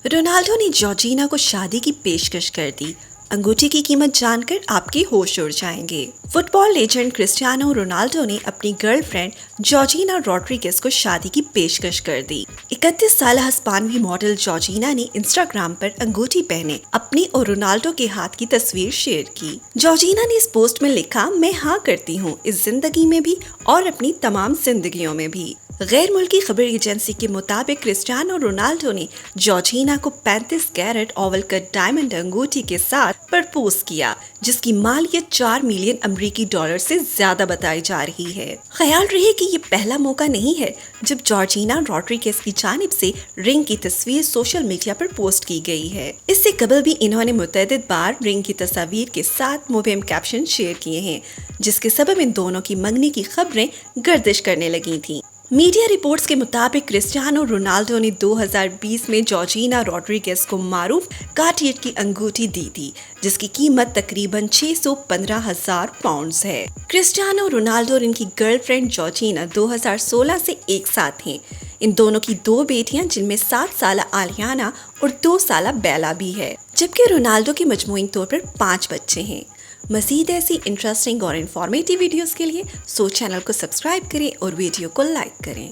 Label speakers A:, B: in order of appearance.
A: Ronaldo ने Georgina को शादी की पेशकश कर दी। अंगूठी की कीमत जानकर आपके होश उड़ जाएंगे। फुटबॉल लेजेंड क्रिस्टियानो रोनाल्डो ने अपनी गर्लफ्रेंड जॉर्जिना रॉड्रिगेज को शादी की पेशकश कर दी। 31 साल हिस्पानवी मॉडल जॉर्जिना ने इंस्टाग्राम पर अंगूठी पहने अपनी और रोनाल्डो के हाथ की तस्वीर शेयर की। जॉर्जिना ने इस पोस्ट में लिखा, मैं हाँ करती हूँ इस जिंदगी में भी और अपनी तमाम जिंदगियों में भी। गैर मुल्की खबर एजेंसी के मुताबिक क्रिस्टियानो रोनाल्डो ने जॉर्जिना को 35 कैरेट ओवल कट डायमंड अंगूठी के साथ प्रपोज किया, जिसकी मालियत 4 मिलियन अमरीकी डॉलर से ज्यादा बताई जा रही है। ख्याल रहे कि ये पहला मौका नहीं है जब जॉर्जिना रॉड्रिगेज की जानिब से रिंग की तस्वीर सोशल मीडिया पर पोस्ट की गई है। इससे कबल भी इन्होंने मुतअद्दिद बार रिंग की तस्वीर के साथ मुबहम कैप्शन शेयर किए हैं, जिसके सबब इन दोनों की मंगनी की खबरें गर्दिश करने लगी थीं। मीडिया रिपोर्ट्स के मुताबिक क्रिस्टियानो रोनाल्डो ने 2020 में जॉर्जिना रॉड्रिगेज को मारूफ कार्टियर की अंगूठी दी थी, जिसकी कीमत तकरीबन 615,000 पाउंड्स है। क्रिस्टियानो रोनाल्डो और इनकी गर्लफ्रेंड जॉर्जिना 2016 से एक साथ हैं। इन दोनों की 2 बेटियां, जिनमें 7 साल आलियाना और 2 साल बेला भी है, जबकि रोनाल्डो के मजमूई तौर पर 5 बच्चे हैं। मज़ीद ऐसी इंटरेस्टिंग और इन्फॉर्मेटिव वीडियोस के लिए सोच चैनल को सब्सक्राइब करें और वीडियो को लाइक करें।